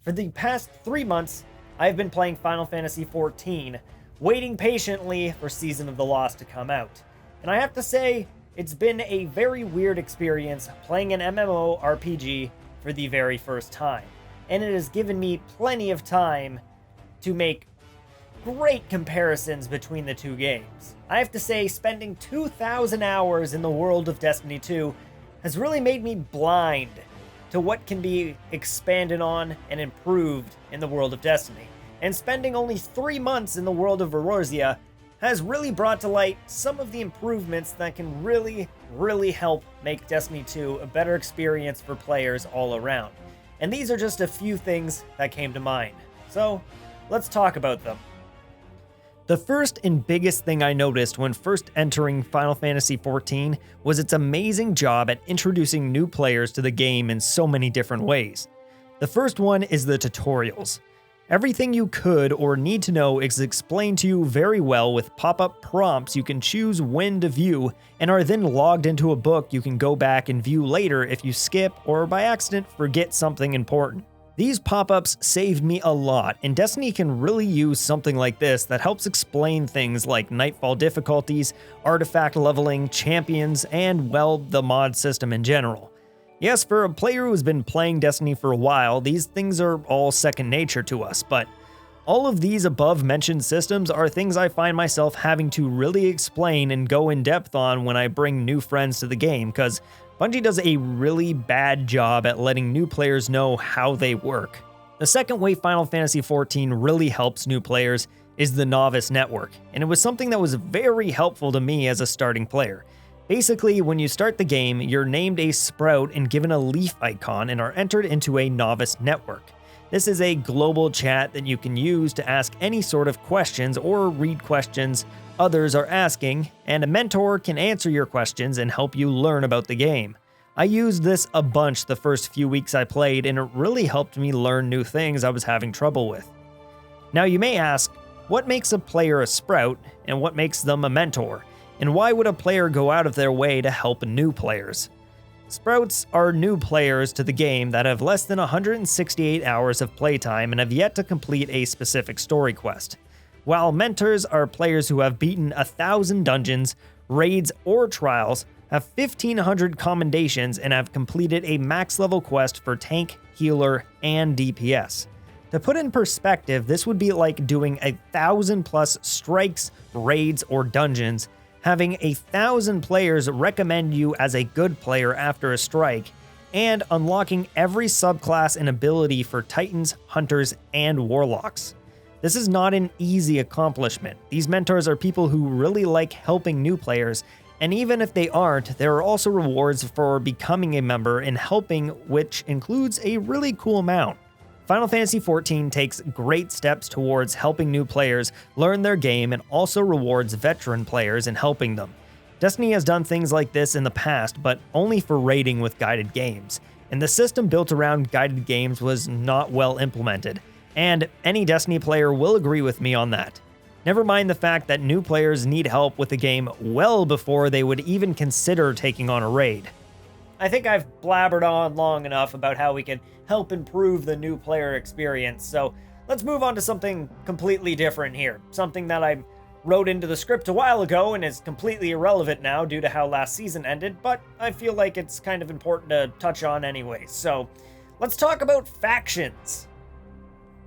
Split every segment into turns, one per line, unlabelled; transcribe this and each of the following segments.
For the past 3 months, I've been playing Final Fantasy XIV, waiting patiently for Season of the Lost to come out. And I have to say, it's been a very weird experience playing an MMO RPG for the very first time. And it has given me plenty of time to make great comparisons between the two games. I have to say, spending 2,000 hours in the world of Destiny 2 has really made me blind to what can be expanded on and improved in the world of Destiny. And spending only 3 months in the world of Eorzea has really brought to light some of the improvements that can really help make Destiny 2 a better experience for players all around. And these are just a few things that came to mind. So, let's talk about them. The first and biggest thing I noticed when first entering Final Fantasy XIV was its amazing job at introducing new players to the game in so many different ways. The first one is the tutorials. Everything you could or need to know is explained to you very well with pop-up prompts you can choose when to view and are then logged into a book you can go back and view later if you skip or by accident forget something important. These pop-ups saved me a lot, and Destiny can really use something like this that helps explain things like Nightfall difficulties, artifact leveling, champions, and, well, the mod system in general. Yes, for a player who's been playing Destiny for a while, these things are all second nature to us, but all of these above-mentioned systems are things I find myself having to really explain and go in depth on when I bring new friends to the game, because Bungie does a really bad job at letting new players know how they work. The second way Final Fantasy XIV really helps new players is the Novice Network, and it was something that was very helpful to me as a starting player. Basically, when you start the game, you're named a sprout and given a leaf icon and are entered into a Novice Network. This is a global chat that you can use to ask any sort of questions or read questions others are asking, and a mentor can answer your questions and help you learn about the game. I used this a bunch the first few weeks I played, and it really helped me learn new things I was having trouble with. Now you may ask, what makes a player a sprout, and what makes them a mentor? And why would a player go out of their way to help new players? Sprouts are new players to the game that have less than 168 hours of playtime and have yet to complete a specific story quest, while mentors are players who have beaten 1,000 dungeons, raids, or trials, have 1,500 commendations, and have completed a max level quest for tank, healer, and DPS. To put in perspective, this would be like doing 1,000+ strikes, raids, or dungeons, having 1,000 players recommend you as a good player after a strike, and unlocking every subclass and ability for Titans, Hunters, and Warlocks. This is not an easy accomplishment. These mentors are people who really like helping new players, and even if they aren't, there are also rewards for becoming a member and helping, which includes a really cool amount. Final Fantasy XIV takes great steps towards helping new players learn their game and also rewards veteran players in helping them. Destiny has done things like this in the past, but only for raiding with guided games, and the system built around guided games was not well implemented, and any Destiny player will agree with me on that. Never mind the fact that new players need help with the game well before they would even consider taking on a raid. I think I've blabbered on long enough about how we can help improve the new player experience, so let's move on to something completely different here. Something that I wrote into the script a while ago and is completely irrelevant now due to how last season ended, but I feel like it's kind of important to touch on anyway. So let's talk about factions.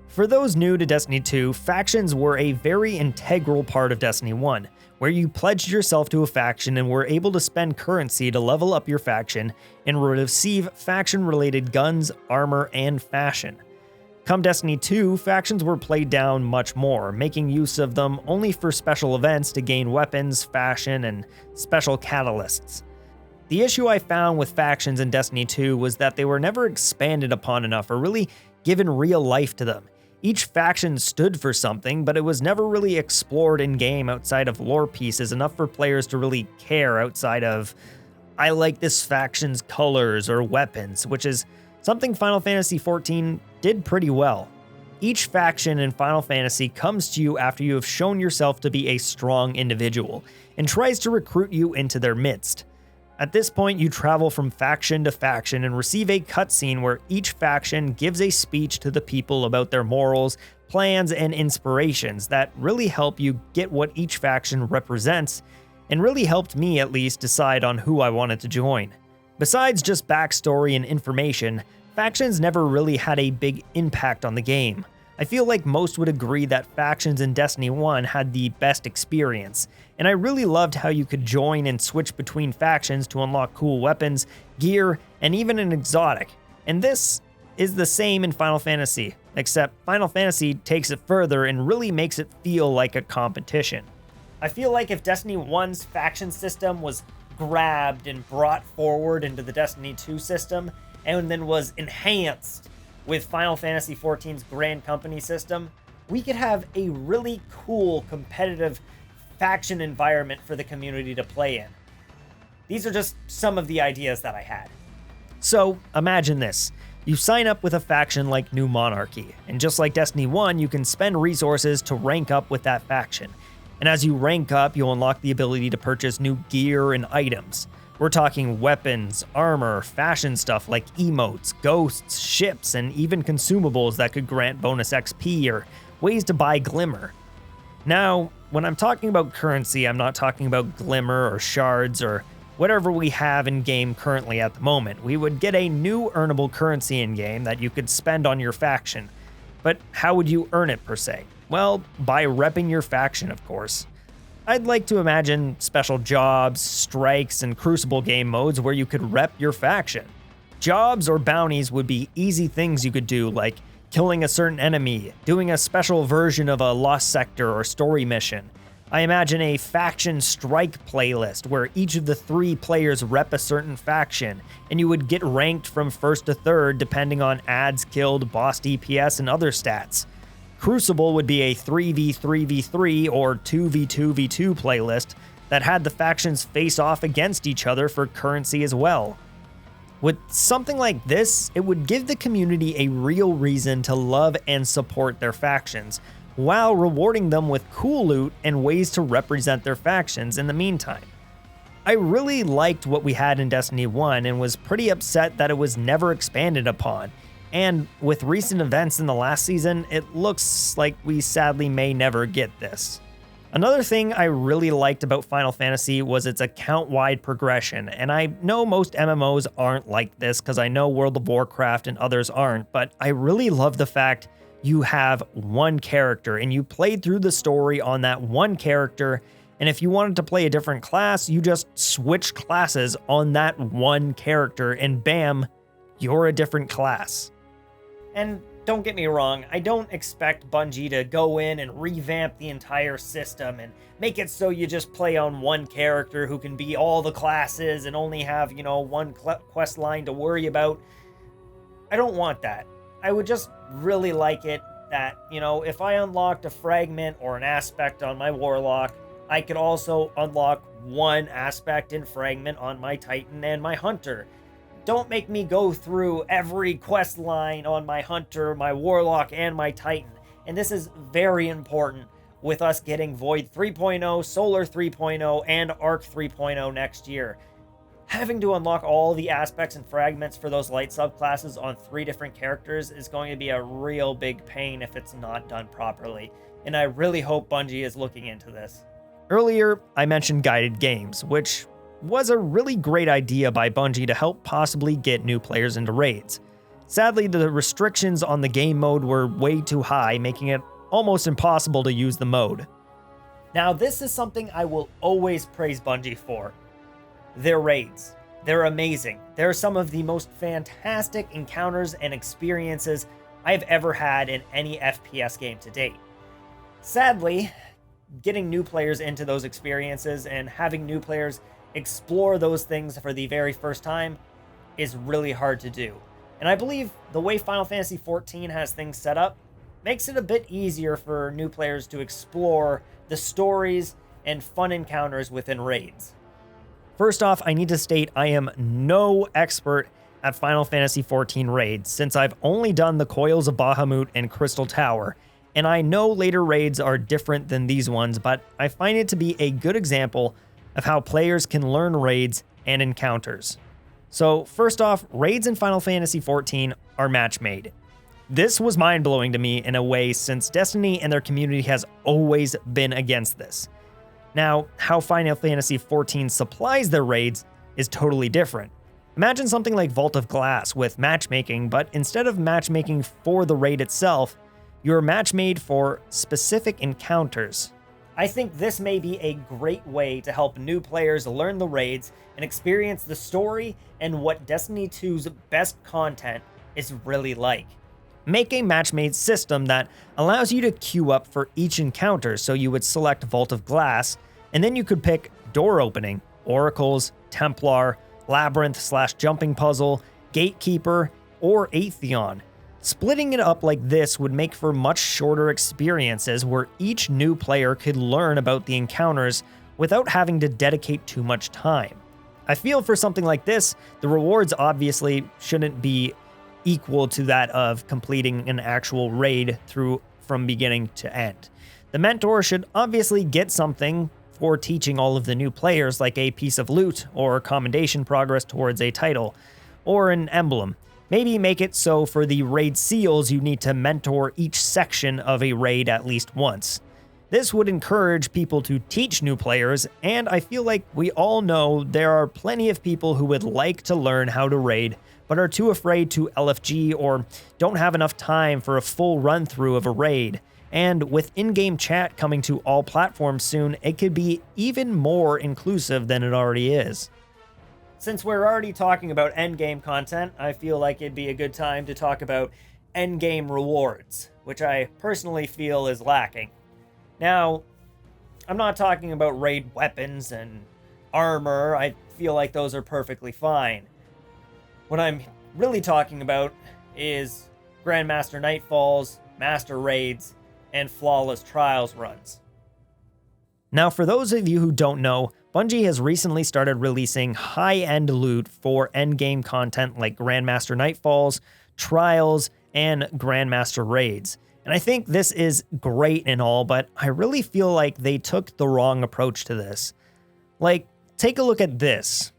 For those new to Destiny 2, factions were a very integral part of Destiny 1, where you pledged yourself to a faction and were able to spend currency to level up your faction and receive faction-related guns, armor, and fashion. Come Destiny 2, factions were played down much more, making use of them only for special events to gain weapons, fashion, and special catalysts. The issue I found with factions in Destiny 2 was that they were never expanded upon enough or really given real life to them. Each faction stood for something, but it was never really explored in-game outside of lore pieces enough for players to really care outside of, I like this faction's colors or weapons, which is something Final Fantasy XIV did pretty well. Each faction in Final Fantasy comes to you after you have shown yourself to be a strong individual, and tries to recruit you into their midst. At this point, you travel from faction to faction and receive a cutscene where each faction gives a speech to the people about their morals, plans, and inspirations that really help you get what each faction represents, and really helped me at least decide on who I wanted to join. Besides just backstory and information, factions never really had a big impact on the game. I feel like most would agree that factions in Destiny 1 had the best experience, and I really loved how you could join and switch between factions to unlock cool weapons, gear, and even an exotic. And this is the same in Final Fantasy, except Final Fantasy takes it further and really makes it feel like a competition. I feel like if Destiny 1's faction system was grabbed and brought forward into the Destiny 2 system, and then was enhanced with Final Fantasy XIV's Grand Company system, we could have a really cool competitive faction environment for the community to play in. These are just some of the ideas that I had. So imagine this. You sign up with a faction like New Monarchy, and just like Destiny 1, you can spend resources to rank up with that faction. And as you rank up, you'll unlock the ability to purchase new gear and items. We're talking weapons, armor, fashion stuff like emotes, ghosts, ships, and even consumables that could grant bonus XP or ways to buy glimmer. Now, when I'm talking about currency, I'm not talking about glimmer or shards or whatever we have in game currently at the moment. We would get a new earnable currency in game that you could spend on your faction. But how would you earn it per se? Well, by repping your faction, of course. I'd like to imagine special jobs, strikes, and Crucible game modes where you could rep your faction. Jobs or bounties would be easy things you could do, like killing a certain enemy, doing a special version of a lost sector or story mission. I imagine a faction strike playlist where each of the 3 players rep a certain faction, and you would get ranked from 1st to 3rd depending on ads killed, boss DPS, and other stats. Crucible would be a 3v3v3 or 2v2v2 playlist that had the factions face off against each other for currency as well. With something like this, it would give the community a real reason to love and support their factions, while rewarding them with cool loot and ways to represent their factions in the meantime. I really liked what we had in Destiny 1 and was pretty upset that it was never expanded upon. And with recent events in the last season, it looks like we sadly may never get this. Another thing I really liked about Final Fantasy was its account-wide progression, and I know most MMOs aren't like this because I know World of Warcraft and others aren't, but I really love the fact you have one character and you played through the story on that one character, and if you wanted to play a different class, you just switch classes on that one character and bam, you're a different class. And don't get me wrong, I don't expect Bungie to go in and revamp the entire system and make it so you just play on one character who can be all the classes and only have, one quest line to worry about. I don't want that. I would just really like it that, if I unlocked a fragment or an aspect on my Warlock, I could also unlock one aspect and fragment on my Titan and my Hunter. Don't make me go through every quest line on my Hunter, my Warlock, and my Titan. And this is very important with us getting Void 3.0, Solar 3.0, and Arc 3.0 next year. Having to unlock all the aspects and fragments for those light subclasses on 3 different characters is going to be a real big pain if it's not done properly. And I really hope Bungie is looking into this. Earlier, I mentioned guided games, which was a really great idea by Bungie to help possibly get new players into raids. Sadly, the restrictions on the game mode were way too high, making it almost impossible to use the mode. Now, this is something I will always praise Bungie for. Their raids. They're amazing. They're some of the most fantastic encounters and experiences I've ever had in any FPS game to date. Sadly, getting new players into those experiences and having new players explore those things for the very first time is really hard to do. And I believe the way Final Fantasy XIV has things set up makes it a bit easier for new players to explore the stories and fun encounters within raids. First off, I need to state I am no expert at Final Fantasy XIV raids, since I've only done the Coils of Bahamut and Crystal Tower, and I know later raids are different than these ones, but I find it to be a good example of how players can learn raids and encounters. So first off, raids in Final Fantasy XIV are match-made. This was mind-blowing to me in a way since Destiny and their community has always been against this. Now, how Final Fantasy XIV supplies their raids is totally different. Imagine something like Vault of Glass with matchmaking, but instead of matchmaking for the raid itself, you're match-made for specific encounters. I think this may be a great way to help new players learn the raids and experience the story and what Destiny 2's best content is really like. Make a match-made system that allows you to queue up for each encounter, so you would select Vault of Glass, and then you could pick Door Opening, Oracles, Templar, Labyrinth/Jumping Puzzle, Gatekeeper, or Atheon. Splitting it up like this would make for much shorter experiences where each new player could learn about the encounters without having to dedicate too much time. I feel for something like this, the rewards obviously shouldn't be equal to that of completing an actual raid from beginning to end. The mentor should obviously get something for teaching all of the new players, like a piece of loot or commendation progress towards a title, or an emblem. Maybe make it so for the raid seals you need to mentor each section of a raid at least once. This would encourage people to teach new players, and I feel like we all know there are plenty of people who would like to learn how to raid, but are too afraid to LFG or don't have enough time for a full run-through of a raid. And with in-game chat coming to all platforms soon, it could be even more inclusive than it already is. Since we're already talking about endgame content, I feel like it'd be a good time to talk about endgame rewards, which I personally feel is lacking. Now, I'm not talking about raid weapons and armor. I feel like those are perfectly fine. What I'm really talking about is Grandmaster Nightfalls, Master Raids, and Flawless Trials runs. Now, for those of you who don't know, Bungie has recently started releasing high-end loot for endgame content like Grandmaster Nightfalls, Trials, and Grandmaster Raids. And I think this is great and all, but I really feel like they took the wrong approach to this. Like, take a look at this.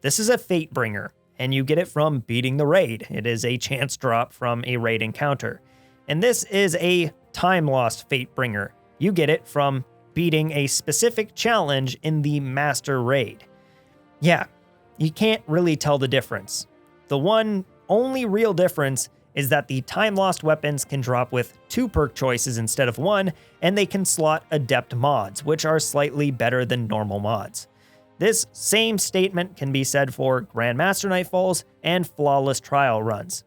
This is a Fatebringer, and you get it from beating the raid. It is a chance drop from a raid encounter. And this is a time-lost Fatebringer. You get it from beating a specific challenge in the Master Raid. Yeah, you can't really tell the difference. The one only real difference is that the time-lost weapons can drop with 2 perk choices instead of 1, and they can slot adept mods, which are slightly better than normal mods. This same statement can be said for Grandmaster Nightfalls and Flawless Trial runs.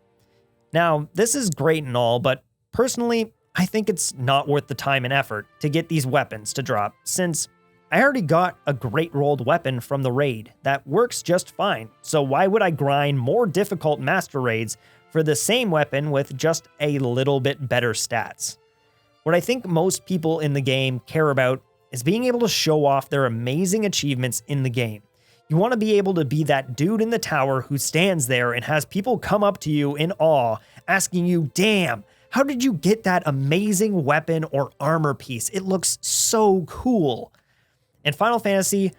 Now, this is great and all, but personally, I think it's not worth the time and effort to get these weapons to drop, since I already got a great rolled weapon from the raid that works just fine, so why would I grind more difficult master raids for the same weapon with just a little bit better stats? What I think most people in the game care about is being able to show off their amazing achievements in the game. You want to be able to be that dude in the tower who stands there and has people come up to you in awe, asking you, "Damn, how did you get that amazing weapon or armor piece? It looks so cool." And Final Fantasy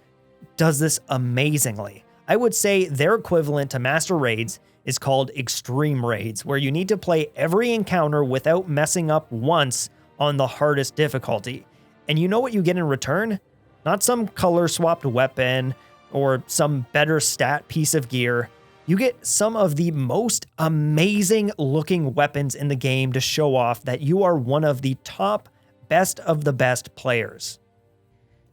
does this amazingly. I would say their equivalent to Master Raids is called Extreme Raids, where you need to play every encounter without messing up once on the hardest difficulty. And you know what you get in return? Not some color-swapped weapon or some better stat piece of gear. You get some of the most amazing looking weapons in the game to show off that you are one of the top best of the best players.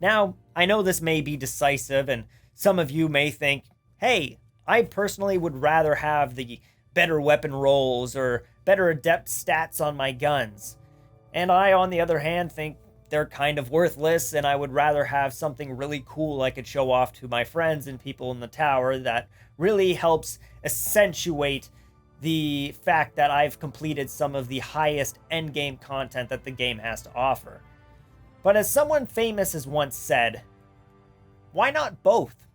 Now, I know this may be decisive, and some of you may think, hey, I personally would rather have the better weapon rolls or better adept stats on my guns. And I, on the other hand, think they're kind of worthless, and I would rather have something really cool I could show off to my friends and people in the tower that really helps accentuate the fact that I've completed some of the highest endgame content that the game has to offer. But as someone famous has once said, why not both?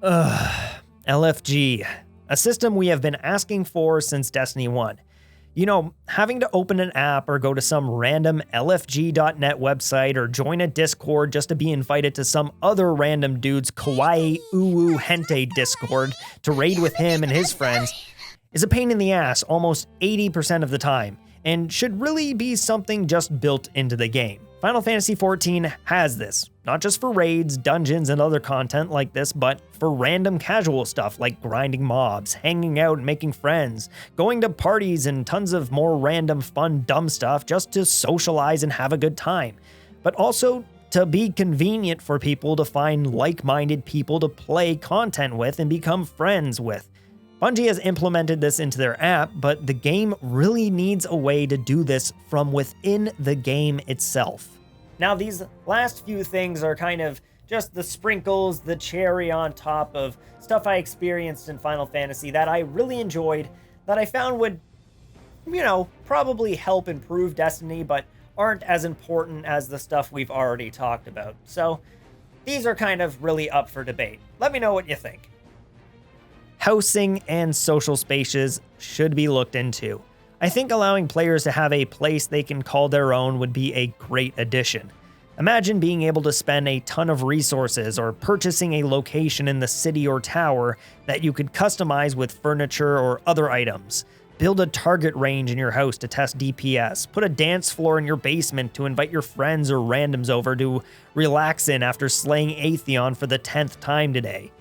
LFG, a system we have been asking for since Destiny 1. Having to open an app or go to some random lfg.net website or join a Discord just to be invited to some other random dude's kawaii uwu hente Discord to raid with him and his friends is a pain in the ass almost 80% of the time, and should really be something just built into the game. Final Fantasy XIV has this, not just for raids, dungeons, and other content like this, but for random casual stuff like grinding mobs, hanging out and making friends, going to parties, and tons of more random fun dumb stuff just to socialize and have a good time. But also to be convenient for people to find like-minded people to play content with and become friends with. Bungie has implemented this into their app, but the game really needs a way to do this from within the game itself. Now, these last few things are kind of just the sprinkles, the cherry on top of stuff I experienced in Final Fantasy that I really enjoyed, that I found would, probably help improve Destiny, but aren't as important as the stuff we've already talked about. So, these are kind of really up for debate. Let me know what you think. Housing and social spaces should be looked into. I think allowing players to have a place they can call their own would be a great addition. Imagine being able to spend a ton of resources or purchasing a location in the city or tower that you could customize with furniture or other items. Build a target range in your house to test DPS. Put a dance floor in your basement to invite your friends or randoms over to relax in after slaying Atheon for the 10th time today.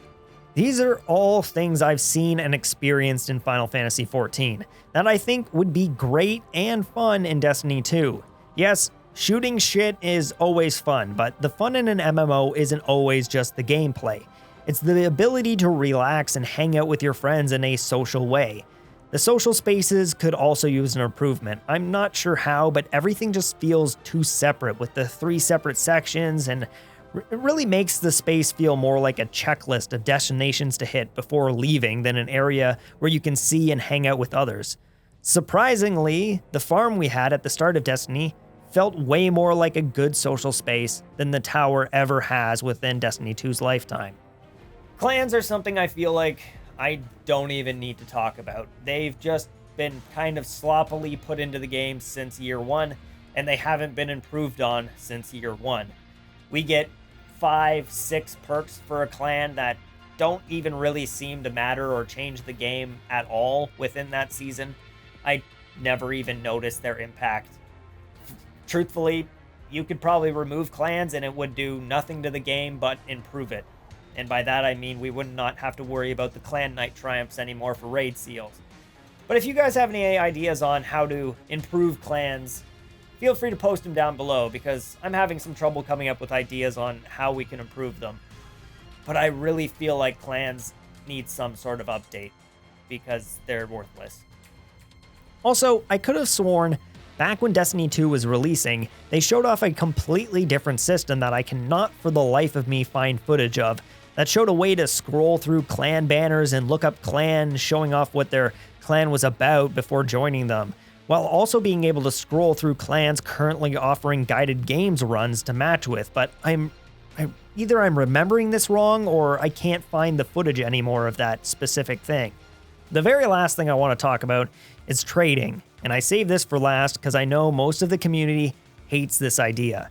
These are all things I've seen and experienced in Final Fantasy XIV that I think would be great and fun in Destiny 2. Yes, shooting shit is always fun, but the fun in an MMO isn't always just the gameplay. It's the ability to relax and hang out with your friends in a social way. The social spaces could also use an improvement. I'm not sure how, but everything just feels too separate with the 3 separate sections, and it really makes the space feel more like a checklist of destinations to hit before leaving than an area where you can see and hang out with others. Surprisingly, the farm we had at the start of Destiny felt way more like a good social space than the tower ever has within Destiny 2's lifetime. Clans are something I feel like I don't even need to talk about. They've just been kind of sloppily put into the game since year 1, and they haven't been improved on since year 1. We get 5-6 perks for a clan that don't even really seem to matter or change the game at all within that season. I never even noticed their impact. Truthfully, you could probably remove clans and it would do nothing to the game but improve it. And by that I mean we would not have to worry about the clan night triumphs anymore for raid seals. But if you guys have any ideas on how to improve clans, feel free to post them down below, because I'm having some trouble coming up with ideas on how we can improve them. But I really feel like clans need some sort of update, because they're worthless. Also, I could have sworn back when Destiny 2 was releasing, they showed off a completely different system that I cannot for the life of me find footage of, that showed a way to scroll through clan banners and look up clans showing off what their clan was about before joining them, while also being able to scroll through clans currently offering guided games runs to match with, but either I'm remembering this wrong or I can't find the footage anymore of that specific thing. The very last thing I want to talk about is trading, and I save this for last because I know most of the community hates this idea.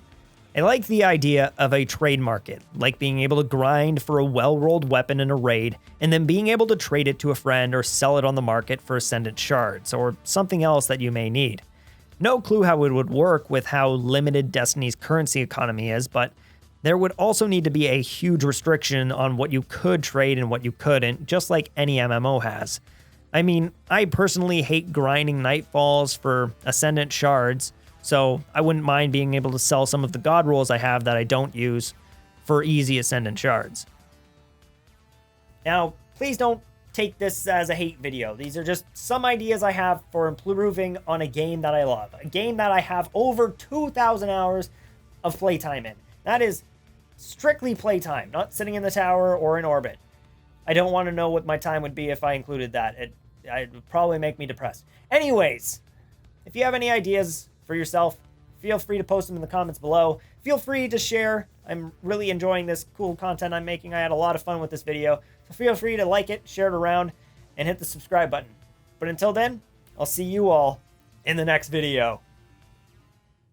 I like the idea of a trade market, like being able to grind for a well-rolled weapon in a raid, and then being able to trade it to a friend or sell it on the market for Ascendant shards, or something else that you may need. No clue how it would work with how limited Destiny's currency economy is, but there would also need to be a huge restriction on what you could trade and what you couldn't, just like any MMO has. I mean, I personally hate grinding Nightfalls for Ascendant shards, so I wouldn't mind being able to sell some of the god rolls I have that I don't use for easy Ascendant shards. Now, please don't take this as a hate video. These are just some ideas I have for improving on a game that I love. A game that I have over 2,000 hours of playtime in. That is strictly playtime, not sitting in the tower or in orbit. I don't want to know what my time would be if I included that. It would probably make me depressed. Anyways, if you have any ideas for yourself, feel free to post them in the comments below. Feel free to share. I'm really enjoying this cool content I'm making. I had a lot of fun with this video. So feel free to like it, share it around, and hit the subscribe button. But until then, I'll see you all in the next video.